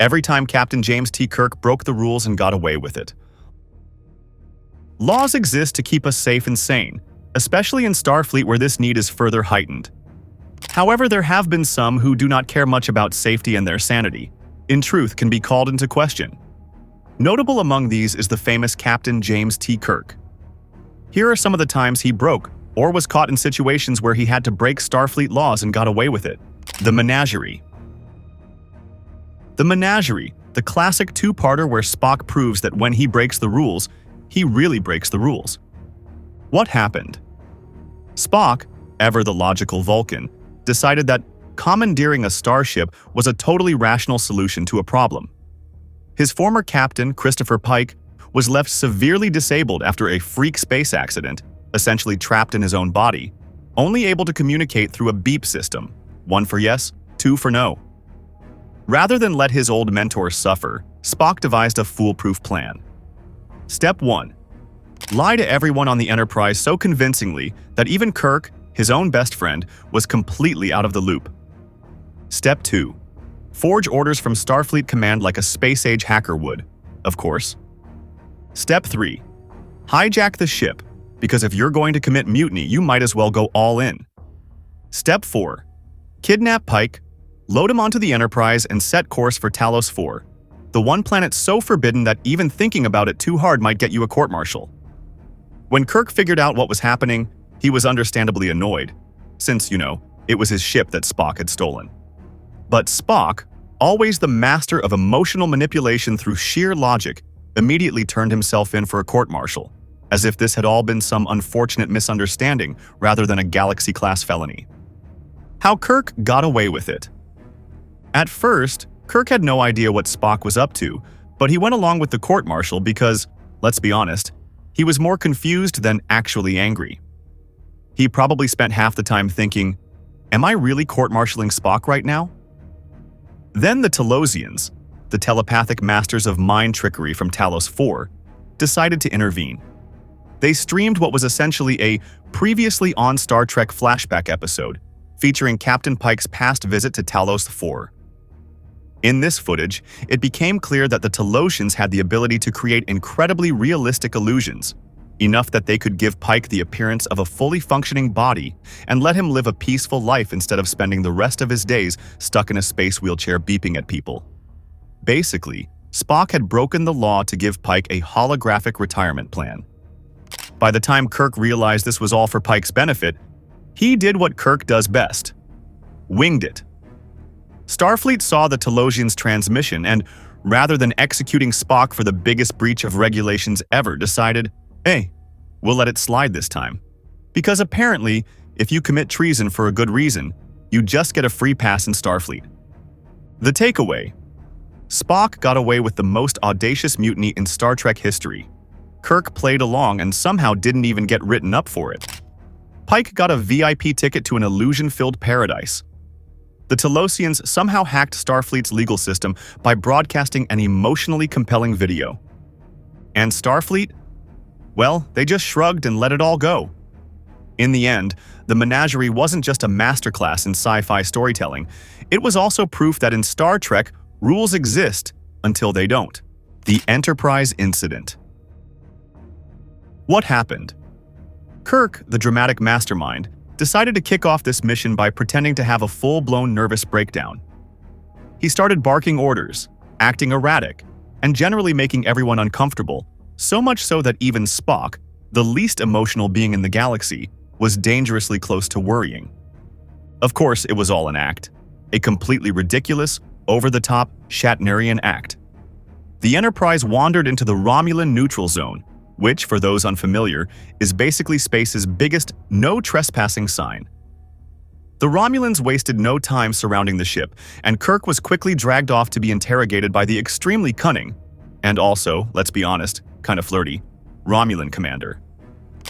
Every time Captain James T. Kirk broke the rules and got away with it. Laws exist to keep us safe and sane, especially in Starfleet where this need is further heightened. However, there have been some who do not care much about safety and their sanity, in truth, can be called into question. Notable among these is the famous Captain James T. Kirk. Here are some of the times he broke or was caught in situations where he had to break Starfleet laws and got away with it. The Menagerie. The Menagerie, the classic two-parter where Spock proves that when he breaks the rules, he really breaks the rules. What happened? Spock, ever the logical Vulcan, decided that commandeering a starship was a totally rational solution to a problem. His former captain, Christopher Pike, was left severely disabled after a freak space accident, essentially trapped in his own body, only able to communicate through a beep system, 1 for yes, 2 for no. Rather than let his old mentor suffer, Spock devised a foolproof plan. Step 1. Lie to everyone on the Enterprise so convincingly that even Kirk, his own best friend, was completely out of the loop. Step 2. Forge orders from Starfleet Command like a space-age hacker would, of course. Step 3. Hijack the ship, because if you're going to commit mutiny, you might as well go all in. Step 4. Kidnap Pike, load him onto the Enterprise, and set course for Talos 4, the one planet so forbidden that even thinking about it too hard might get you a court-martial. When Kirk figured out what was happening, he was understandably annoyed, since, it was his ship that Spock had stolen. But Spock, always the master of emotional manipulation through sheer logic, immediately turned himself in for a court-martial, as if this had all been some unfortunate misunderstanding rather than a Galaxy-class felony. How Kirk got away with it. At first, Kirk had no idea what Spock was up to, but he went along with the court-martial because, let's be honest, he was more confused than actually angry. He probably spent half the time thinking, am I really court-martialing Spock right now? Then the Talosians, the telepathic masters of mind trickery from Talos 4, decided to intervene. They streamed what was essentially a previously on Star Trek flashback episode, featuring Captain Pike's past visit to Talos 4. In this footage, it became clear that the Talosians had the ability to create incredibly realistic illusions, enough that they could give Pike the appearance of a fully functioning body and let him live a peaceful life instead of spending the rest of his days stuck in a space wheelchair beeping at people. Basically, Spock had broken the law to give Pike a holographic retirement plan. By the time Kirk realized this was all for Pike's benefit, he did what Kirk does best: winged it. Starfleet saw the Talosians' transmission and, rather than executing Spock for the biggest breach of regulations ever, decided, hey, we'll let it slide this time. Because apparently, if you commit treason for a good reason, you just get a free pass in Starfleet. The takeaway: Spock got away with the most audacious mutiny in Star Trek history. Kirk played along and somehow didn't even get written up for it. Pike got a VIP ticket to an illusion-filled paradise. The Talosians somehow hacked Starfleet's legal system by broadcasting an emotionally compelling video. And Starfleet? Well, they just shrugged and let it all go. In the end, the Menagerie wasn't just a masterclass in sci-fi storytelling, it was also proof that in Star Trek, rules exist until they don't. The Enterprise Incident. What happened? Kirk, the dramatic mastermind, decided to kick off this mission by pretending to have a full-blown nervous breakdown. He started barking orders, acting erratic, and generally making everyone uncomfortable, so much so that even Spock, the least emotional being in the galaxy, was dangerously close to worrying. Of course, it was all an act, a completely ridiculous, over-the-top Shatnerian act. The Enterprise wandered into the Romulan neutral zone, which, for those unfamiliar, is basically space's biggest no-trespassing sign. The Romulans wasted no time surrounding the ship, and Kirk was quickly dragged off to be interrogated by the extremely cunning, and also, let's be honest, kind of flirty, Romulan commander.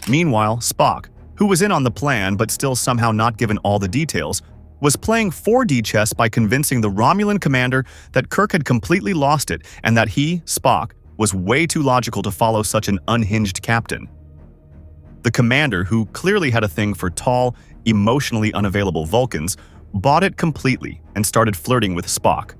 Meanwhile, Spock, who was in on the plan but still somehow not given all the details, was playing 4D chess by convincing the Romulan commander that Kirk had completely lost it and that he, Spock, was way too logical to follow such an unhinged captain. The commander, who clearly had a thing for tall, emotionally unavailable Vulcans, bought it completely and started flirting with Spock.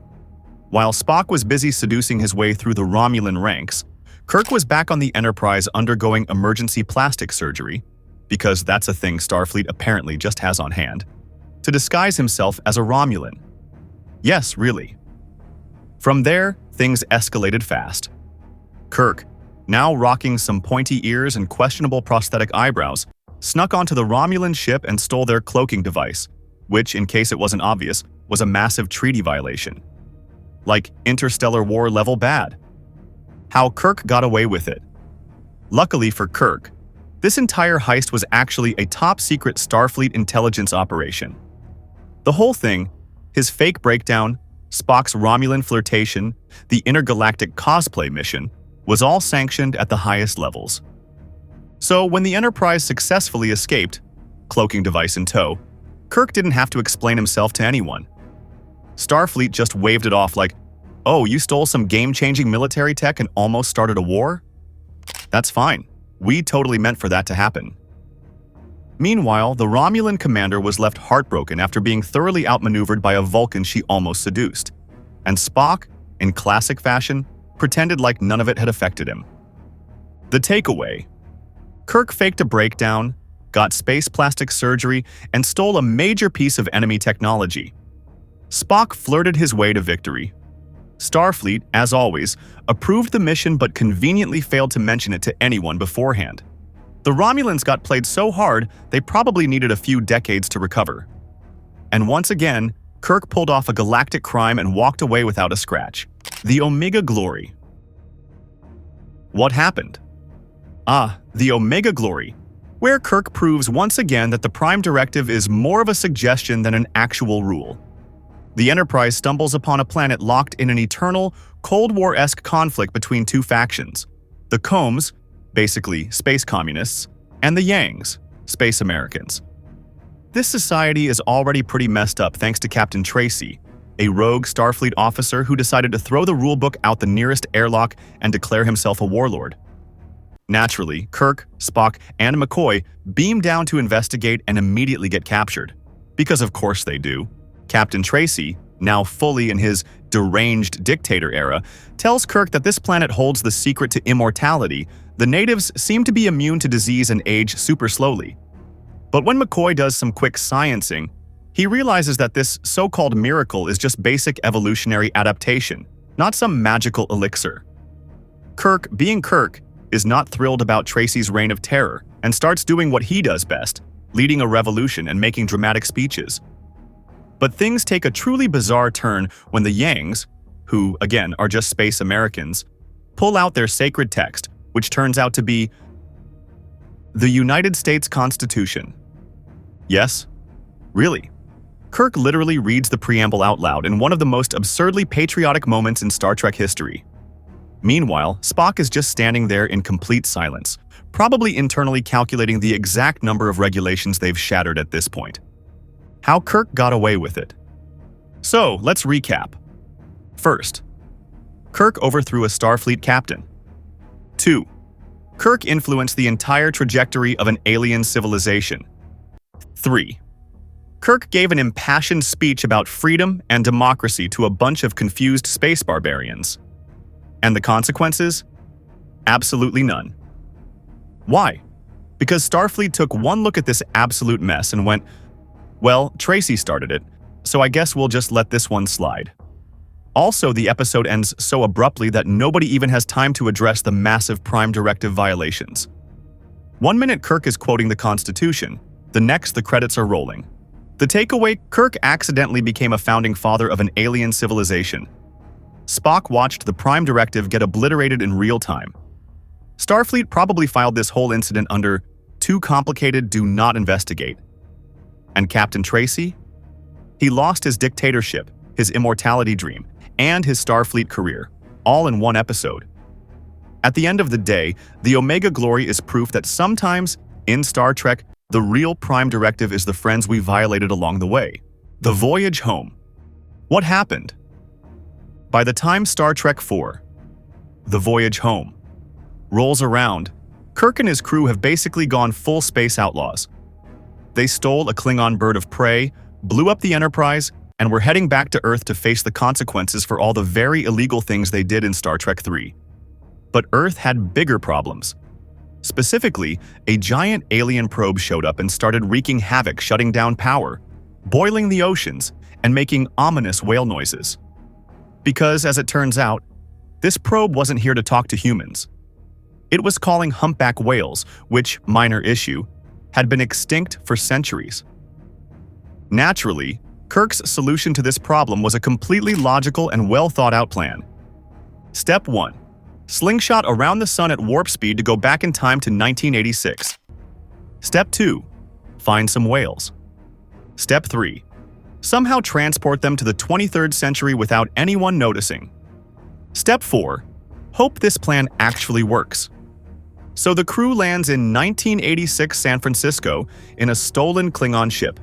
While Spock was busy seducing his way through the Romulan ranks, Kirk was back on the Enterprise undergoing emergency plastic surgery, because that's a thing Starfleet apparently just has on hand, to disguise himself as a Romulan. Yes, really. From there, things escalated fast. Kirk, now rocking some pointy ears and questionable prosthetic eyebrows, snuck onto the Romulan ship and stole their cloaking device, which, in case it wasn't obvious, was a massive treaty violation. Like interstellar war level bad. How Kirk got away with it. Luckily for Kirk, this entire heist was actually a top-secret Starfleet intelligence operation. The whole thing, his fake breakdown, Spock's Romulan flirtation, the intergalactic cosplay mission, was all sanctioned at the highest levels. So when the Enterprise successfully escaped, cloaking device in tow, Kirk didn't have to explain himself to anyone. Starfleet just waved it off like, "Oh, you stole some game-changing military tech and almost started a war? That's fine. We totally meant for that to happen." Meanwhile, the Romulan commander was left heartbroken after being thoroughly outmaneuvered by a Vulcan she almost seduced. And Spock, in classic fashion, pretended like none of it had affected him. The takeaway: Kirk faked a breakdown, got space plastic surgery, and stole a major piece of enemy technology. Spock flirted his way to victory. Starfleet, as always, approved the mission but conveniently failed to mention it to anyone beforehand. The Romulans got played so hard, they probably needed a few decades to recover. And once again, Kirk pulled off a galactic crime and walked away without a scratch. The Omega Glory. What happened? The Omega Glory, where Kirk proves once again that the Prime Directive is more of a suggestion than an actual rule. The Enterprise stumbles upon a planet locked in an eternal, Cold War-esque conflict between two factions: the Combs, basically space communists, and the Yangs, space Americans. This society is already pretty messed up thanks to Captain Tracy, a rogue Starfleet officer who decided to throw the rulebook out the nearest airlock and declare himself a warlord. Naturally, Kirk, Spock, and McCoy beam down to investigate and immediately get captured. Because of course they do. Captain Tracy, now fully in his deranged dictator era, tells Kirk that this planet holds the secret to immortality. The natives seem to be immune to disease and age super slowly. But when McCoy does some quick sciencing, he realizes that this so-called miracle is just basic evolutionary adaptation, not some magical elixir. Kirk, being Kirk, is not thrilled about Tracy's reign of terror and starts doing what he does best, leading a revolution and making dramatic speeches. But things take a truly bizarre turn when the Yangs, who, again, are just space Americans, pull out their sacred text, which turns out to be the United States Constitution. Yes, really. Kirk literally reads the preamble out loud in one of the most absurdly patriotic moments in Star Trek history. Meanwhile, Spock is just standing there in complete silence, probably internally calculating the exact number of regulations they've shattered at this point. How Kirk got away with it. So, let's recap. First, Kirk overthrew a Starfleet captain. 2. Kirk influenced the entire trajectory of an alien civilization. 3. Kirk gave an impassioned speech about freedom and democracy to a bunch of confused space barbarians. And the consequences? Absolutely none. Why? Because Starfleet took one look at this absolute mess and went, "Well, Tracy started it, so I guess we'll just let this one slide." Also, the episode ends so abruptly that nobody even has time to address the massive Prime Directive violations. 1 minute Kirk is quoting the Constitution, the next the credits are rolling. The takeaway: Kirk accidentally became a founding father of an alien civilization. Spock watched the Prime Directive get obliterated in real time. Starfleet probably filed this whole incident under "too complicated, do not investigate." And Captain Tracy? He lost his dictatorship, his immortality dream, and his Starfleet career, all in one episode. At the end of the day, the Omega Glory is proof that sometimes, in Star Trek, the real Prime Directive is the friends we violated along the way. The voyage home. What happened? By the time Star Trek IV, The Voyage Home, rolls around, Kirk and his crew have basically gone full space outlaws. They stole a Klingon bird of prey, blew up the Enterprise, and were heading back to Earth to face the consequences for all the very illegal things they did in Star Trek III. But Earth had bigger problems. Specifically, a giant alien probe showed up and started wreaking havoc, shutting down power, boiling the oceans, and making ominous whale noises. Because, as it turns out, this probe wasn't here to talk to humans. It was calling humpback whales, which, minor issue, had been extinct for centuries. Naturally, Kirk's solution to this problem was a completely logical and well-thought-out plan. Step 1. Slingshot around the sun at warp speed to go back in time to 1986. Step 2. Find some whales. Step 3. Somehow transport them to the 23rd century without anyone noticing. Step 4. Hope this plan actually works. So the crew lands in 1986 San Francisco in a stolen Klingon ship,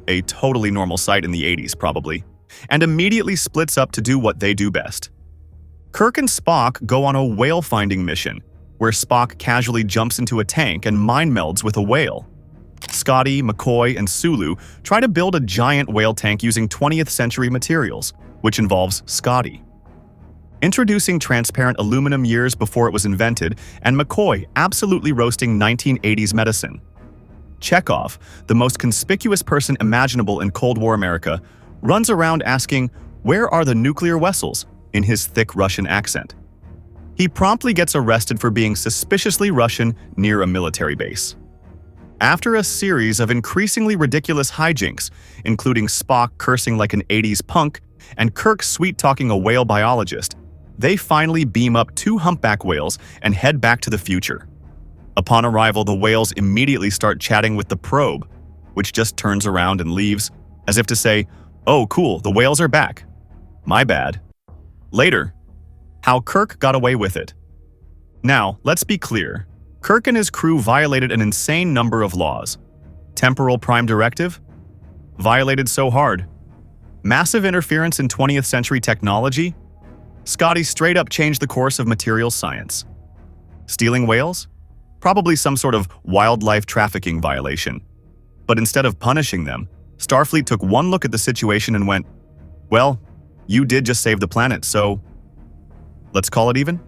a totally normal sight in the 80s probably, and immediately splits up to do what they do best. Kirk and Spock go on a whale-finding mission, where Spock casually jumps into a tank and mind melds with a whale. Scotty, McCoy, and Sulu try to build a giant whale tank using 20th century materials, which involves Scotty. Introducing transparent aluminum years before it was invented, and McCoy absolutely roasting 1980s medicine. Chekhov, the most conspicuous person imaginable in Cold War America, runs around asking, "Where are the nuclear vessels?" in his thick Russian accent. He promptly gets arrested for being suspiciously Russian near a military base. After a series of increasingly ridiculous hijinks, including Spock cursing like an 80s punk and Kirk sweet-talking a whale biologist, they finally beam up 2 humpback whales and head back to the future. Upon arrival, the whales immediately start chatting with the probe, which just turns around and leaves, as if to say, "Oh, cool, the whales are back. My bad." Later, how Kirk got away with it. Now, let's be clear. Kirk and his crew violated an insane number of laws. Temporal Prime Directive? Violated so hard. Massive interference in 20th century technology? Scotty straight up changed the course of materials science. Stealing whales? Probably some sort of wildlife trafficking violation. But instead of punishing them, Starfleet took one look at the situation and went, "Well, you did just save the planet, so let's call it even?"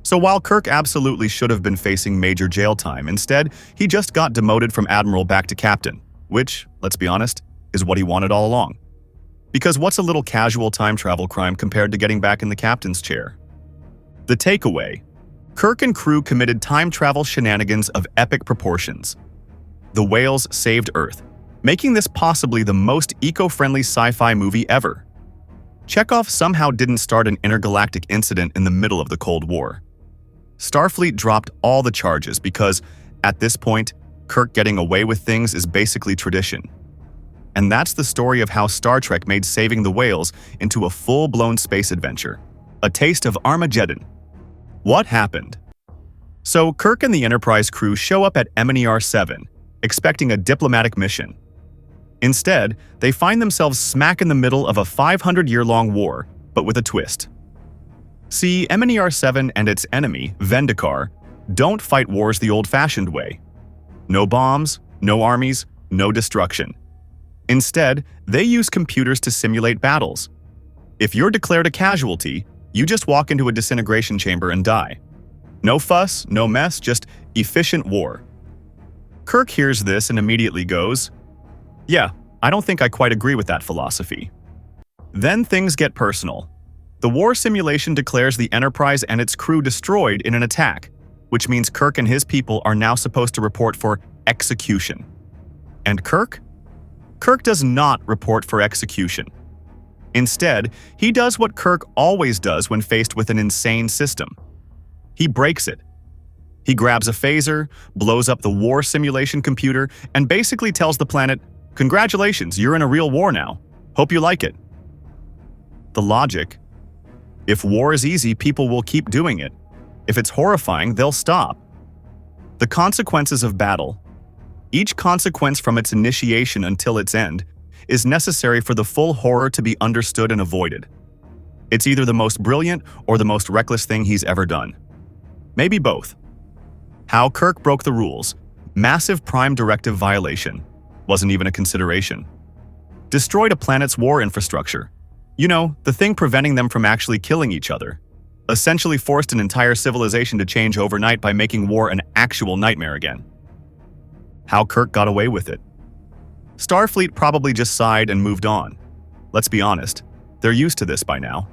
So while Kirk absolutely should have been facing major jail time, instead, he just got demoted from admiral back to captain, which, let's be honest, is what he wanted all along. Because what's a little casual time travel crime compared to getting back in the captain's chair? The takeaway: Kirk and crew committed time travel shenanigans of epic proportions. The whales saved Earth, making this possibly the most eco-friendly sci-fi movie ever. Chekhov somehow didn't start an intergalactic incident in the middle of the Cold War. Starfleet dropped all the charges because, at this point, Kirk getting away with things is basically tradition. And that's the story of how Star Trek made saving the whales into a full-blown space adventure. A taste of Armageddon. What happened? So Kirk and the Enterprise crew show up at MER 7, expecting a diplomatic mission. Instead, they find themselves smack in the middle of a 500-year-long war, but with a twist. See, MER 7 and its enemy, Vendikar, don't fight wars the old-fashioned way. No bombs, no armies, no destruction. Instead, they use computers to simulate battles. If you're declared a casualty, you just walk into a disintegration chamber and die. No fuss, no mess, just efficient war. Kirk hears this and immediately goes, "Yeah, I don't think I quite agree with that philosophy." Then things get personal. The war simulation declares the Enterprise and its crew destroyed in an attack, which means Kirk and his people are now supposed to report for execution. And Kirk? Kirk does not report for execution. Instead, he does what Kirk always does when faced with an insane system. He breaks it. He grabs a phaser, blows up the war simulation computer, and basically tells the planet, "Congratulations, you're in a real war now. Hope you like it." The logic: if war is easy, people will keep doing it. If it's horrifying, they'll stop. The consequences of battle. Each consequence from its initiation until its end is necessary for the full horror to be understood and avoided. It's either the most brilliant or the most reckless thing he's ever done. Maybe both. How Kirk broke the rules. Massive Prime Directive violation. Wasn't even a consideration. destroyed a planet's war infrastructure. You know, the thing preventing them from actually killing each other. Essentially forced an entire civilization to change overnight by making war an actual nightmare again. How Kirk got away with it? Starfleet probably just sighed and moved on. Let's be honest, they're used to this by now.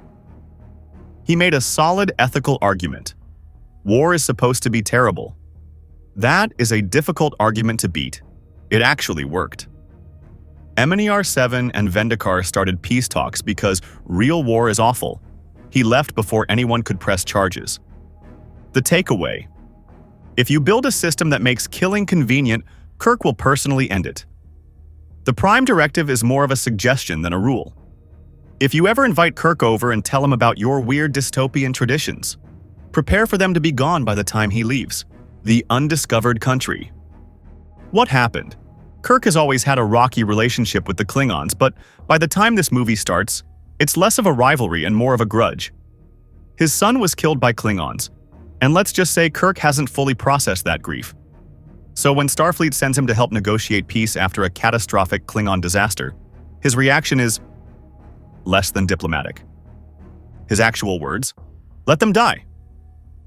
He made a solid ethical argument. War is supposed to be terrible. That is a difficult argument to beat. It actually worked. MNER-7 and Vendikar started peace talks because real war is awful. He left before anyone could press charges. The takeaway: if you build a system that makes killing convenient, Kirk will personally end it. The Prime Directive is more of a suggestion than a rule. If you ever invite Kirk over and tell him about your weird dystopian traditions, prepare for them to be gone by the time he leaves. The undiscovered country. What happened? Kirk has always had a rocky relationship with the Klingons, but by the time this movie starts, it's less of a rivalry and more of a grudge. His son was killed by Klingons, and let's just say Kirk hasn't fully processed that grief. So when Starfleet sends him to help negotiate peace after a catastrophic Klingon disaster, his reaction is less than diplomatic. His actual words: let them die.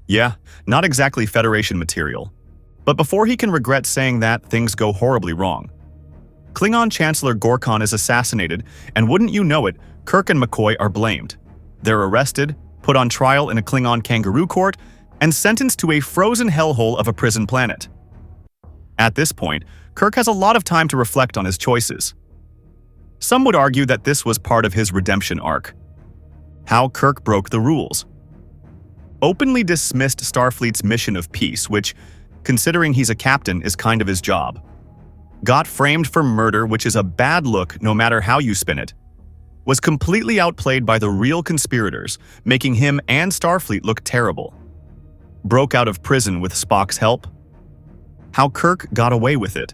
Yeah, not exactly Federation material. But before he can regret saying that, things go horribly wrong. Klingon Chancellor Gorkon is assassinated, and wouldn't you know it, Kirk and McCoy are blamed. They're arrested, put on trial in a Klingon kangaroo court, and sentenced to a frozen hellhole of a prison planet. At this point, Kirk has a lot of time to reflect on his choices. Some would argue that this was part of his redemption arc. How Kirk broke the rules. Openly dismissed Starfleet's mission of peace, which, considering he's a captain, is kind of his job. Got framed for murder, which is a bad look no matter how you spin it. Was completely outplayed by the real conspirators, making him and Starfleet look terrible. Broke out of prison with Spock's help. How Kirk got away with it.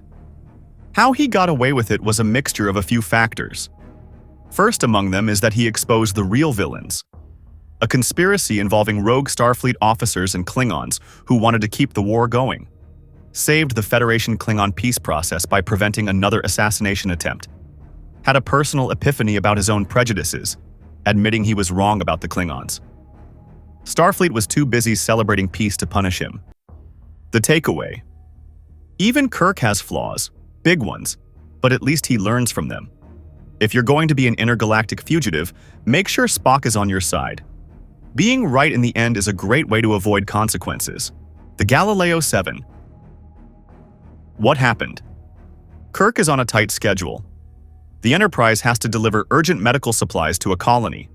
How he got away with it was a mixture of a few factors. First among them is that he exposed the real villains. A conspiracy involving rogue Starfleet officers and Klingons who wanted to keep the war going. Saved the Federation-Klingon peace process by preventing another assassination attempt. Had a personal epiphany about his own prejudices, admitting he was wrong about the Klingons. Starfleet was too busy celebrating peace to punish him. The takeaway: even Kirk has flaws, big ones, but at least he learns from them. If you're going to be an intergalactic fugitive, make sure Spock is on your side. Being right in the end is a great way to avoid consequences. The Galileo 7. What happened? Kirk is on a tight schedule. The Enterprise has to deliver urgent medical supplies to a colony.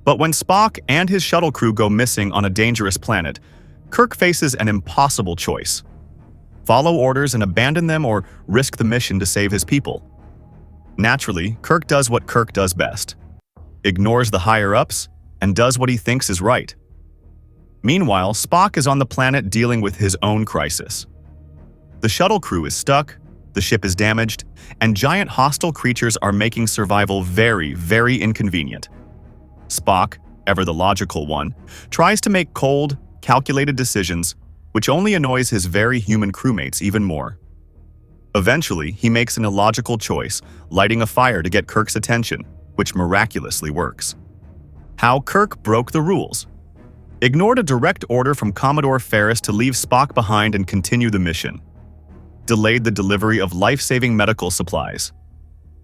But when Spock and his shuttle crew go missing on a dangerous planet, Kirk faces an impossible choice. Follow orders and abandon them, or risk the mission to save his people. Naturally, Kirk does what Kirk does best. Ignores the higher-ups and does what he thinks is right. Meanwhile, Spock is on the planet dealing with his own crisis. The shuttle crew is stuck, the ship is damaged, and giant hostile creatures are making survival very, very inconvenient. Spock, ever the logical one, tries to make cold, calculated decisions, which only annoys his very human crewmates even more. Eventually, he makes an illogical choice, lighting a fire to get Kirk's attention, which miraculously works. How Kirk broke the rules. Ignored a direct order from Commodore Ferris to leave Spock behind and continue the mission. Delayed the delivery of life-saving medical supplies.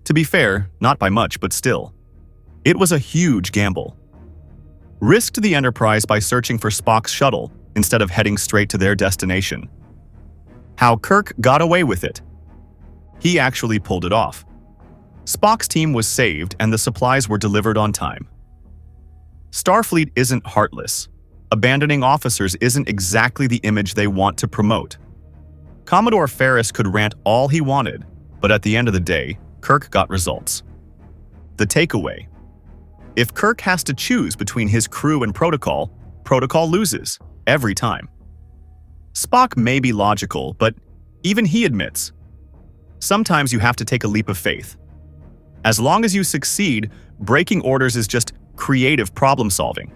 To be fair, not by much, but still. It was a huge gamble. Risked the Enterprise by searching for Spock's shuttle instead of heading straight to their destination. How Kirk got away with it. He actually pulled it off. Spock's team was saved and the supplies were delivered on time. Starfleet isn't heartless. Abandoning officers isn't exactly the image they want to promote. Commodore Ferris could rant all he wanted, but at the end of the day, Kirk got results. The takeaway: if Kirk has to choose between his crew and protocol, protocol loses, every time. Spock may be logical, but even he admits, sometimes you have to take a leap of faith. As long as you succeed, breaking orders is just creative problem solving.